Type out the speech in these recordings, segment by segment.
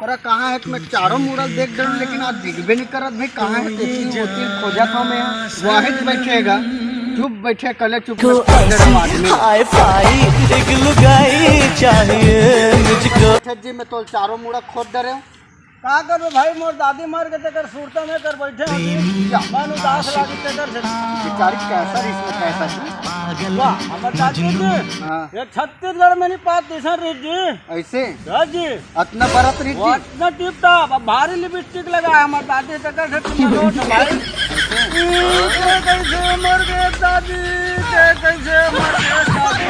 अरे कहाँ है मैं चारों मुड़ा देख डर लेकिन आज दिखबे नहीं करत भाई। कहाँ है तेरी होती खोजा था मैं वाहिद बैठेगा चुप बैठे कले चुप चाहिए जी मैं तो चारों मुड़ा खोद डरे हूँ। का कर भाई मोर दादी मार के तेकर सूरता में कर बैठे मन उदास लागी तेकर से बेचारी कैसा इसमें कैसा जी वाह हमर दादी जी हाँ ये छत्तीसगढ़ में नहीं पात दिसन रे जी ऐसे जी अतना बरत रही वो इतना टिप टॉप अब भारी लिपस्टिक लगा हमर दादी तेकर से तुम लोट भाई के कैसे मर गए दादी के कैसे मर गए दादी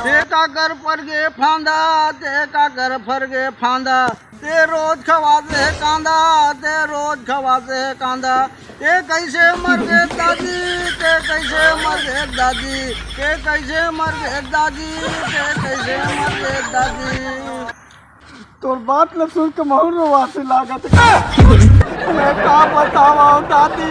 ते का कर पर गे फांदा ते का कर फर गे फांदा ते रोज खवाते है कांदा ते रोज खवाते है कांदा ते कैसे मर गए दादी ते कैसे मर गए दादी ते कैसे मर गए दादी ते कैसे मर गए दादी। तोर बात न सुन के महू रोवासी लागत मैं का बतावा दादी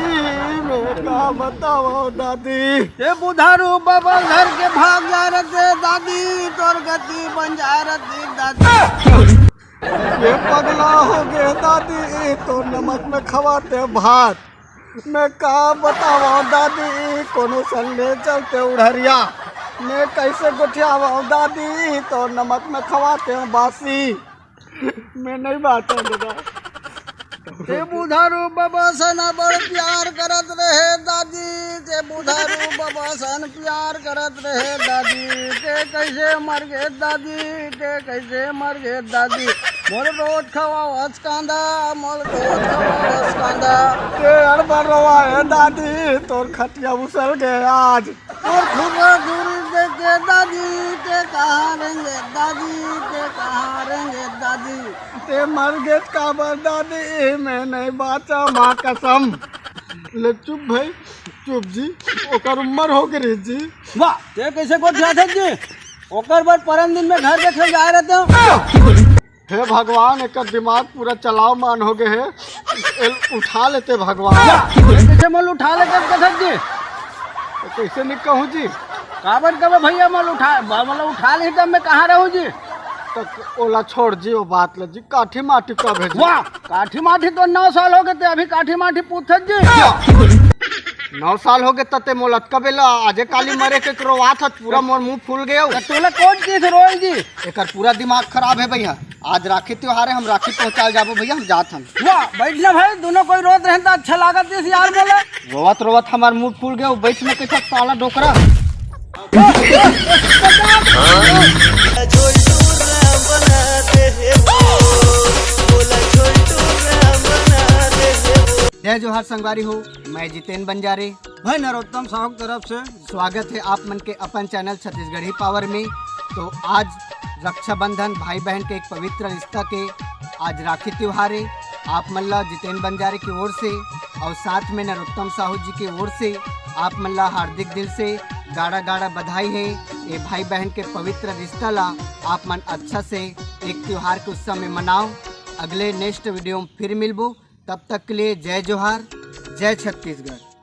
मैं का बतावा दादी। ये बुधारू बाबा घर के भाग जा रहे दादी तोर गति बन जा रही दादी। ये पगला हो गए दादी तो नमक में खवाते भात मैं का बतावा दादी कोनो संगे चलते उड़हरिया मैं कैसे गोठियावा दादी तो नमक में खवाते हूँ बासी मैं नहीं बात दादा। ते बुधारू बाबा सन बड़ प्यार करत रहे दादी ते बुधारू बाबा सन प्यार करत रहे दादी ते कैसे मर गए दादी ते कैसे मर गए दादी मोर रोज खवावस कांदा मोर रोज खवावस कांदा ते अड़बर रोवा है दादी तोर खटिया उसल गए आज और खुबा दूरी देखे दादी ते कहाँ रहेंगे दादी ते कहाँ रहेंगे दादी ते मर गए काबर दादी मैं नहीं बाचा माँ कसम। ले चुप भाई चुप जी ओकर उम्र हो गई जी। वाह ते कैसे को थे जी ओकर बाद परम दिन में घर देखे जा रहे थे। हे भगवान एक दिमाग पूरा चलाव मान हो गए है उठा लेते भगवान। कैसे मल उठा लेते कथक जी तो कैसे नहीं कहूँ जी काबर कब भैया मल उठा ले तब मैं कहाँ रहूँ जी तो ओला छोड़ जी वो बात ले जी काठी माटी कब है जी। वाह काठी माठी तो 9 साल हो गए थे अभी काठी माठी पूछत जी 9 साल हो गए तते मोलत कबेला आजे काली मरे के रोवात था पूरा मोर मुंह फूल गया तोला कौन चीज रोई जी एकर पूरा दिमाग खराब है भैया। आज राखी त्योहार है हम राखी पहुंचा जाबो भैया हम जात हम। वाह बैठना भाई दोनों कोई रोत रहे तो अच्छा लागत इस यार बोले रोवत रोवत हमार मुंह फूल गया बैठ में कैसा साला डोकरा जय जोहार संगवारी हो मैं जितेन बंजारे भाई नरोत्तम साहब तरफ से स्वागत है आप मन के अपन चैनल छत्तीसगढ़ी पावर में। तो आज रक्षाबंधन भाई बहन के एक पवित्र रिश्ता के आज राखी त्योहार है। आप मल्ला जितेन बंजारे की ओर से और साथ में नरोत्तम साहू जी की ओर से आप मल्ला हार्दिक दिल से गाड़ा गाड़ा बधाई है। ये भाई बहन के पवित्र रिश्ता ला आप मन अच्छा से एक त्योहार के उत्सव में मनाओ। अगले नेक्स्ट वीडियो में फिर मिलबो तब तक के लिए जय जोहार जय छत्तीसगढ़।